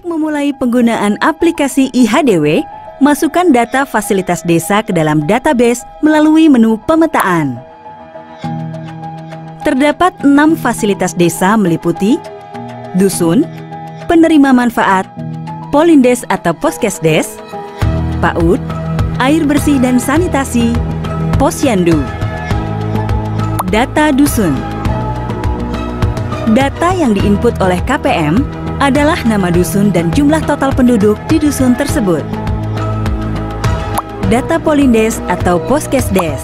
memulai penggunaan aplikasi IHDW, masukkan data fasilitas desa ke dalam database melalui menu pemetaan. Terdapat 6 fasilitas desa meliputi dusun, penerima manfaat, Polindes atau Poskesdes, PAUD, air bersih dan sanitasi, Posyandu. Data dusun. Data yang diinput oleh KPM adalah nama dusun dan jumlah total penduduk di dusun tersebut. Data Polindes atau Poskesdes.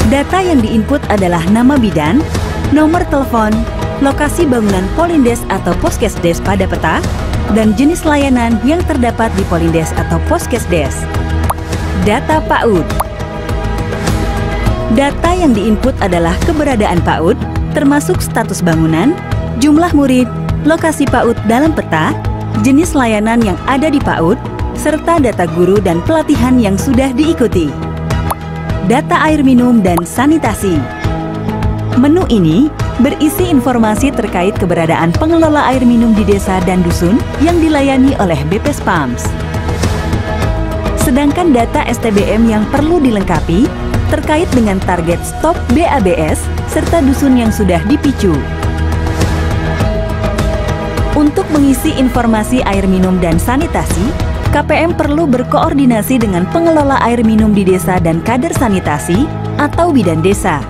Data yang diinput adalah nama bidan, nomor telepon, lokasi bangunan Polindes atau Poskesdes pada peta, dan jenis layanan yang terdapat di Polindes atau Poskesdes. Data PAUD. Data yang diinput adalah keberadaan PAUD, termasuk status bangunan, jumlah murid, lokasi PAUD dalam peta, jenis layanan yang ada di PAUD, serta data guru dan pelatihan yang sudah diikuti. Data air minum dan sanitasi. Menu ini berisi informasi terkait keberadaan pengelola air minum di desa dan dusun yang dilayani oleh BPSPAMS. Sedangkan data STBM yang perlu dilengkapi terkait dengan target stok BABS serta dusun yang sudah dipicu. Untuk mengisi informasi air minum dan sanitasi, KPM perlu berkoordinasi dengan pengelola air minum di desa dan kader sanitasi atau bidan desa.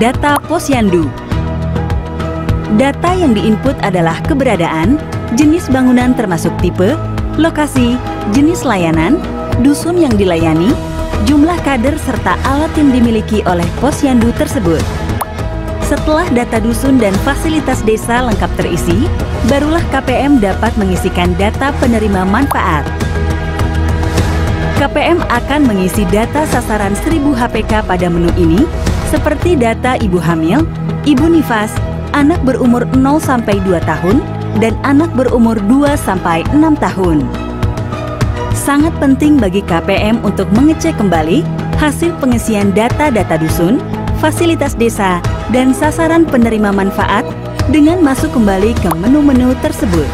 Data Posyandu. Data yang diinput adalah keberadaan, jenis bangunan termasuk tipe, lokasi, jenis layanan, dusun yang dilayani, jumlah kader serta alat yang dimiliki oleh Posyandu tersebut. Setelah data dusun dan fasilitas desa lengkap terisi, barulah KPM dapat mengisikan data penerima manfaat. KPM akan mengisi data sasaran 1000 HPK pada menu ini, seperti data ibu hamil, ibu nifas, anak berumur 0-2 tahun, dan anak berumur 2-6 tahun. Sangat penting bagi KPM untuk mengecek kembali hasil pengisian data-data dusun, fasilitas desa, dan sasaran penerima manfaat dengan masuk kembali ke menu-menu tersebut.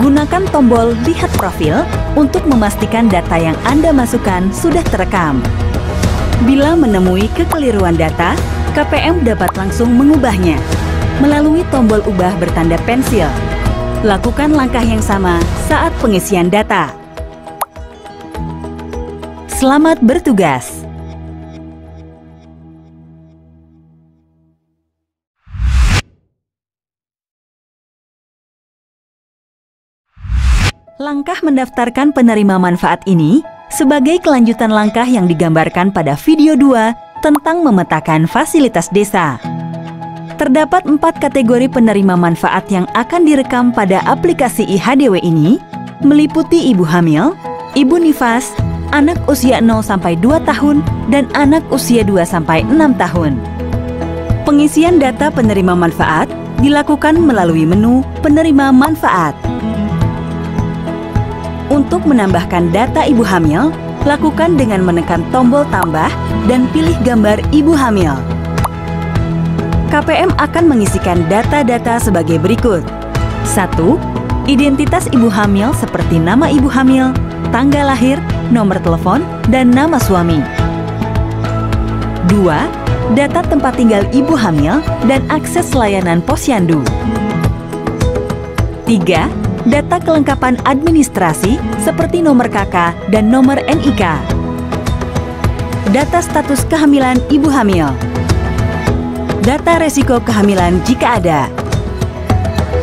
Gunakan tombol Lihat Profil untuk memastikan data yang Anda masukkan sudah terekam. Bila menemui kekeliruan data, KPM dapat langsung mengubahnya melalui tombol ubah bertanda pensil. Lakukan langkah yang sama saat pengisian data. Selamat bertugas! Langkah mendaftarkan penerima manfaat ini sebagai kelanjutan langkah yang digambarkan pada video 2 tentang memetakan fasilitas desa. Terdapat 4 kategori penerima manfaat yang akan direkam pada aplikasi IHDW ini, meliputi ibu hamil, ibu nifas, anak usia 0-2 tahun, dan anak usia 2-6 tahun. Pengisian data penerima manfaat dilakukan melalui menu Penerima Manfaat. Untuk menambahkan data ibu hamil, lakukan dengan menekan tombol tambah dan pilih gambar ibu hamil. KPM akan mengisikan data-data sebagai berikut. 1. Identitas ibu hamil seperti nama ibu hamil, tanggal lahir, nomor telepon, dan nama suami. 2. Data tempat tinggal ibu hamil dan akses layanan Posyandu. 3. Data kelengkapan administrasi seperti nomor KK dan nomor NIK. Data status kehamilan ibu hamil. Data resiko kehamilan jika ada.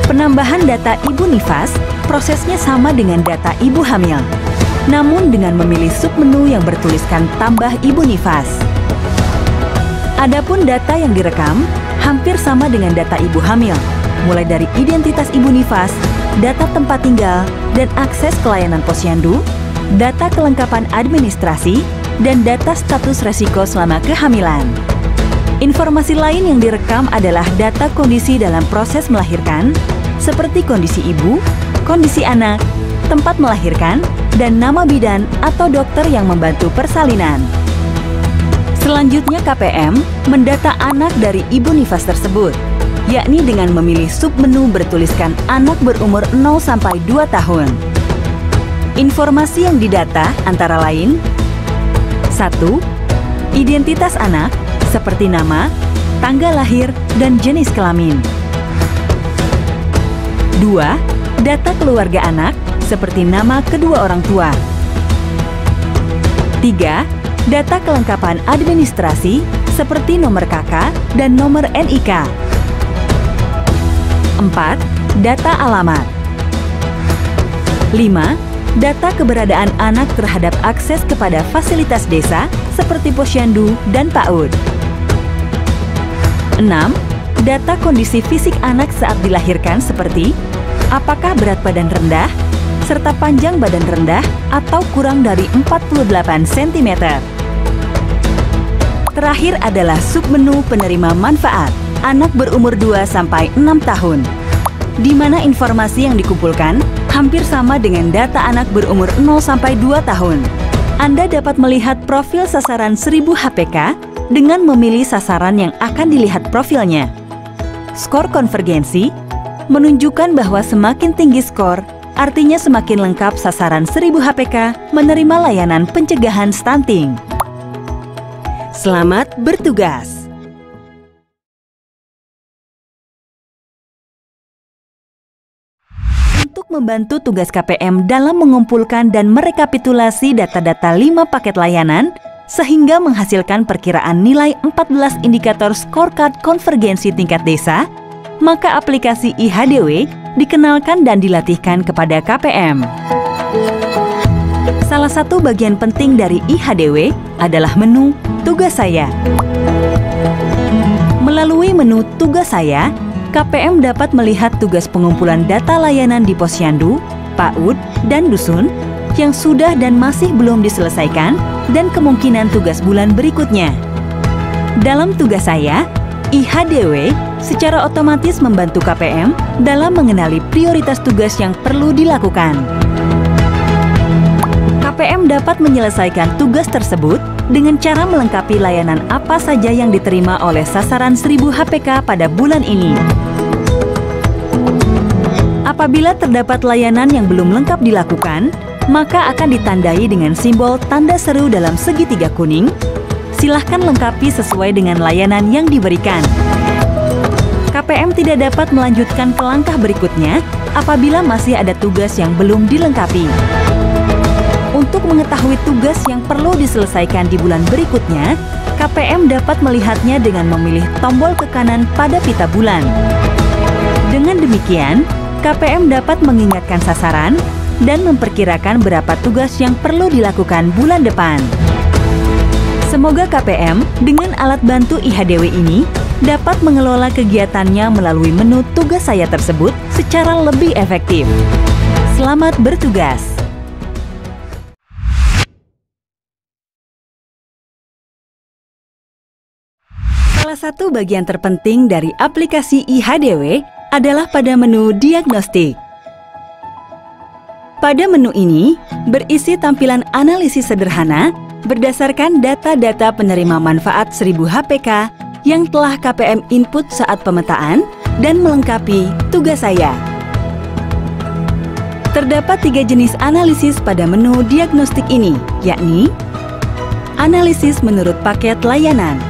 Penambahan data ibu nifas, prosesnya sama dengan data ibu hamil, namun dengan memilih submenu yang bertuliskan tambah ibu nifas. Adapun data yang direkam hampir sama dengan data ibu hamil, mulai dari identitas ibu nifas, data tempat tinggal, dan akses ke layanan Posyandu, data kelengkapan administrasi, dan data status resiko selama kehamilan. Informasi lain yang direkam adalah data kondisi dalam proses melahirkan, seperti kondisi ibu, kondisi anak, tempat melahirkan, dan nama bidan atau dokter yang membantu persalinan. Selanjutnya KPM mendata anak dari ibu nifas tersebut. yakni dengan memilih submenu bertuliskan anak berumur 0 sampai 2 tahun. Informasi yang didata antara lain: 1. Identitas anak seperti nama, tanggal lahir, dan jenis kelamin. 2. Data keluarga anak seperti nama kedua orang tua. 3. Data kelengkapan administrasi seperti nomor KK dan nomor NIK. 4. Data alamat. 5. Data keberadaan anak terhadap akses kepada fasilitas desa seperti posyandu dan PAUD. 6. Data kondisi fisik anak saat dilahirkan seperti apakah berat badan rendah, serta panjang badan rendah atau kurang dari 48 cm. Terakhir adalah submenu penerima manfaat anak berumur 2 sampai 6 tahun, di mana informasi yang dikumpulkan hampir sama dengan data anak berumur 0 sampai 2 tahun. Anda dapat melihat profil sasaran 1000 HPK dengan memilih sasaran yang akan dilihat profilnya. Skor konvergensi menunjukkan bahwa semakin tinggi skor, artinya semakin lengkap sasaran 1000 HPK menerima layanan pencegahan stunting. Selamat bertugas! Untuk membantu tugas KPM dalam mengumpulkan dan merekapitulasi data-data 5 paket layanan, sehingga menghasilkan perkiraan nilai 14 indikator scorecard konvergensi tingkat desa, maka aplikasi IHDW dikenalkan dan dilatihkan kepada KPM. Salah satu bagian penting dari IHDW adalah menu Tugas Saya. Melalui menu Tugas Saya, KPM dapat melihat tugas pengumpulan data layanan di posyandu, PAUD, dan dusun yang sudah dan masih belum diselesaikan dan kemungkinan tugas bulan berikutnya. Dalam Tugas Saya, IHDW secara otomatis membantu KPM dalam mengenali prioritas tugas yang perlu dilakukan. KPM dapat menyelesaikan tugas tersebut dengan cara melengkapi layanan apa saja yang diterima oleh sasaran 1000 HPK pada bulan ini. Apabila terdapat layanan yang belum lengkap dilakukan, maka akan ditandai dengan simbol tanda seru dalam segitiga kuning. Silahkan lengkapi sesuai dengan layanan yang diberikan. KPM tidak dapat melanjutkan ke langkah berikutnya apabila masih ada tugas yang belum dilengkapi. Untuk mengetahui tugas yang perlu diselesaikan di bulan berikutnya, KPM dapat melihatnya dengan memilih tombol ke kanan pada pita bulan. Dengan demikian, KPM dapat mengingatkan sasaran dan memperkirakan berapa tugas yang perlu dilakukan bulan depan. Semoga KPM dengan alat bantu IHDW ini dapat mengelola kegiatannya melalui menu Tugas Saya tersebut secara lebih efektif. Selamat bertugas! Salah satu bagian terpenting dari aplikasi IHDW adalah pada menu diagnostik. Pada menu ini berisi tampilan analisis sederhana berdasarkan data-data penerima manfaat 1000 HPK yang telah KPM input saat pemetaan dan melengkapi Tugas Saya. Terdapat 3 jenis analisis pada menu diagnostik ini, yakni analisis menurut paket layanan,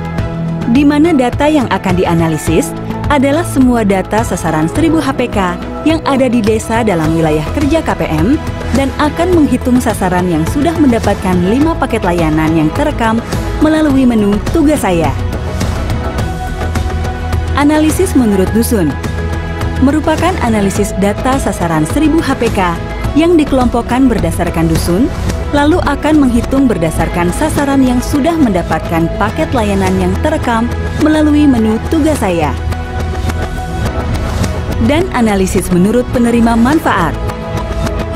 di mana data yang akan dianalisis adalah semua data sasaran 1000 HPK yang ada di desa dalam wilayah kerja KPM dan akan menghitung sasaran yang sudah mendapatkan 5 paket layanan yang terekam melalui menu Tugas Saya. Analisis menurut dusun merupakan analisis data sasaran 1000 HPK yang dikelompokkan berdasarkan dusun, lalu akan menghitung berdasarkan sasaran yang sudah mendapatkan paket layanan yang terekam melalui menu Tugas Saya. Dan analisis menurut penerima manfaat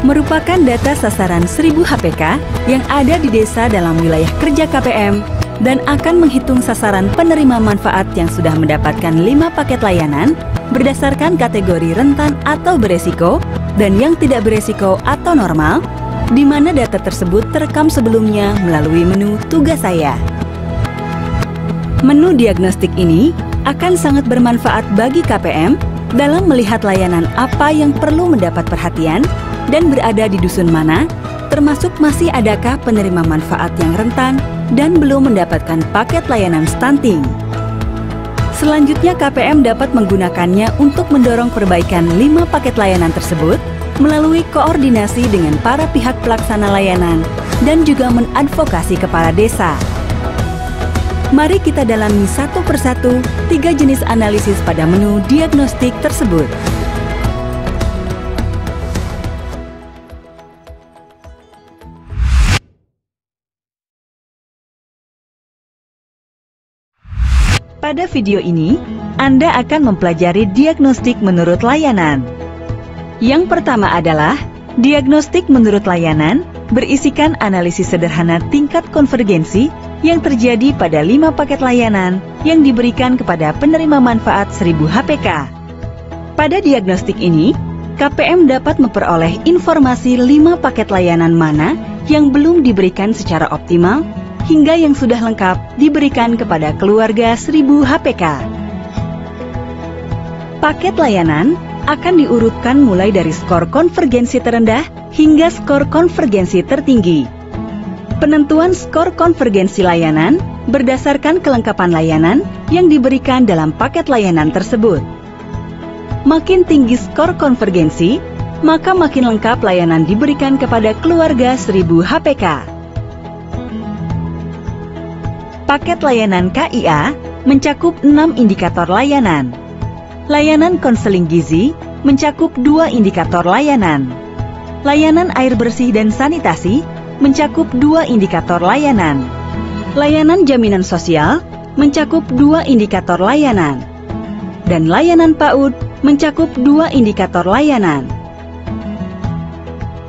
merupakan data sasaran 1000 HPK yang ada di desa dalam wilayah kerja KPM dan akan menghitung sasaran penerima manfaat yang sudah mendapatkan 5 paket layanan berdasarkan kategori rentan atau beresiko dan yang tidak beresiko atau normal, di mana data tersebut terekam sebelumnya melalui menu Tugas Saya. Menu diagnostik ini akan sangat bermanfaat bagi KPM dalam melihat layanan apa yang perlu mendapat perhatian dan berada di dusun mana, termasuk masih adakah penerima manfaat yang rentan dan belum mendapatkan paket layanan stunting. Selanjutnya, KPM dapat menggunakannya untuk mendorong perbaikan 5 paket layanan tersebut melalui koordinasi dengan para pihak pelaksana layanan dan juga mengadvokasi kepala desa. Mari kita dalami satu persatu 3 jenis analisis pada menu diagnostik tersebut. Pada video ini, Anda akan mempelajari diagnostik menurut layanan. Yang pertama adalah diagnostik menurut layanan berisikan analisis sederhana tingkat konvergensi yang terjadi pada 5 paket layanan yang diberikan kepada penerima manfaat 1000 HPK. Pada diagnostik ini, KPM dapat memperoleh informasi 5 paket layanan mana yang belum diberikan secara optimal hingga yang sudah lengkap diberikan kepada keluarga 1000 HPK. Paket layanan akan diurutkan mulai dari skor konvergensi terendah hingga skor konvergensi tertinggi. Penentuan skor konvergensi layanan berdasarkan kelengkapan layanan yang diberikan dalam paket layanan tersebut. Makin tinggi skor konvergensi, maka makin lengkap layanan diberikan kepada keluarga 1000 HPK. Paket layanan KIA mencakup 6 indikator layanan. Layanan konseling gizi mencakup 2 indikator layanan. Layanan air bersih dan sanitasi mencakup 2 indikator layanan. Layanan jaminan sosial mencakup 2 indikator layanan. Dan layanan PAUD mencakup 2 indikator layanan.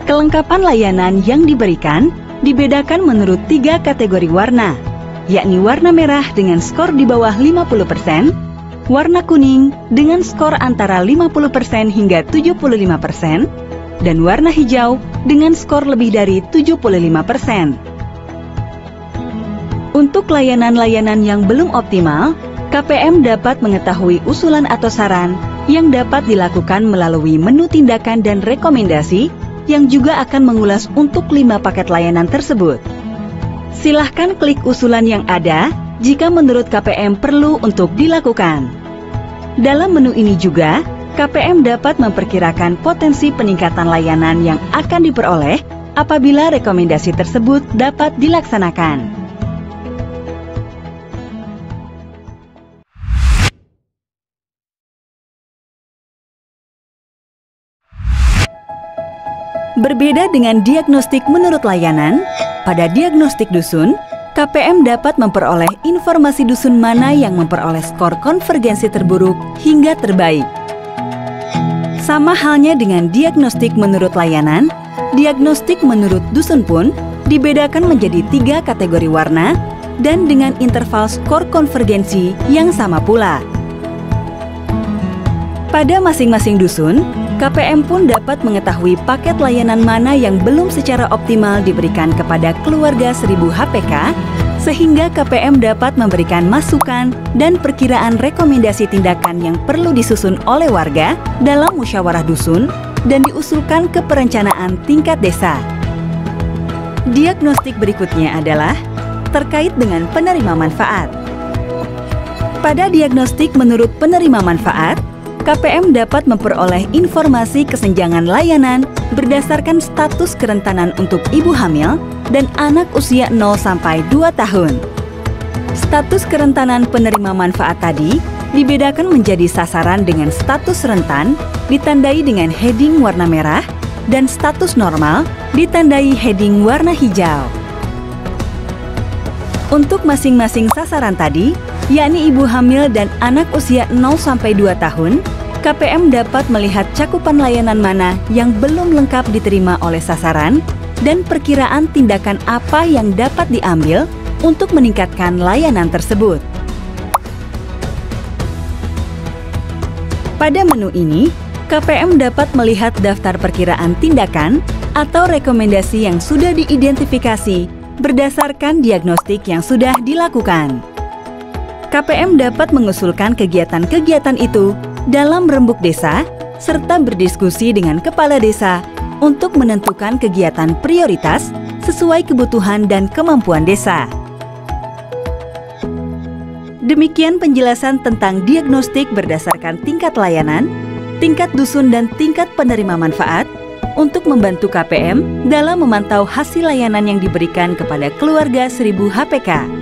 Kelengkapan layanan yang diberikan dibedakan menurut 3 kategori warna, yakni warna merah dengan skor di bawah 50%, warna kuning dengan skor antara 50% hingga 75%, dan warna hijau dengan skor lebih dari 75%. Untuk layanan-layanan yang belum optimal, KPM dapat mengetahui usulan atau saran yang dapat dilakukan melalui menu tindakan dan rekomendasi yang juga akan mengulas untuk 5 paket layanan tersebut. Silahkan klik usulan yang ada jika menurut KPM perlu untuk dilakukan. Dalam menu ini juga, KPM dapat memperkirakan potensi peningkatan layanan yang akan diperoleh apabila rekomendasi tersebut dapat dilaksanakan. Berbeda dengan diagnostik menurut layanan, pada diagnostik dusun, KPM dapat memperoleh informasi dusun mana yang memperoleh skor konvergensi terburuk hingga terbaik. Sama halnya dengan diagnostik menurut layanan, diagnostik menurut dusun pun dibedakan menjadi 3 kategori warna dan dengan interval skor konvergensi yang sama pula. Pada masing-masing dusun, KPM pun dapat mengetahui paket layanan mana yang belum secara optimal diberikan kepada keluarga 1000 HPK, sehingga KPM dapat memberikan masukan dan perkiraan rekomendasi tindakan yang perlu disusun oleh warga dalam musyawarah dusun dan diusulkan ke perencanaan tingkat desa. Diagnostik berikutnya adalah terkait dengan penerima manfaat. Pada diagnostik menurut penerima manfaat, KPM dapat memperoleh informasi kesenjangan layanan berdasarkan status kerentanan untuk ibu hamil dan anak usia 0 sampai 2 tahun. Status kerentanan penerima manfaat tadi dibedakan menjadi sasaran dengan status rentan ditandai dengan heading warna merah dan status normal ditandai heading warna hijau. Untuk masing-masing sasaran tadi, yakni ibu hamil dan anak usia 0 sampai 2 tahun, KPM dapat melihat cakupan layanan mana yang belum lengkap diterima oleh sasaran dan perkiraan tindakan apa yang dapat diambil untuk meningkatkan layanan tersebut. Pada menu ini, KPM dapat melihat daftar perkiraan tindakan atau rekomendasi yang sudah diidentifikasi berdasarkan diagnostik yang sudah dilakukan. KPM dapat mengusulkan kegiatan-kegiatan itu dalam rembuk desa serta berdiskusi dengan kepala desa untuk menentukan kegiatan prioritas sesuai kebutuhan dan kemampuan desa. Demikian penjelasan tentang diagnostik berdasarkan tingkat layanan, tingkat dusun dan tingkat penerima manfaat untuk membantu KPM dalam memantau hasil layanan yang diberikan kepada keluarga 1000 HPK.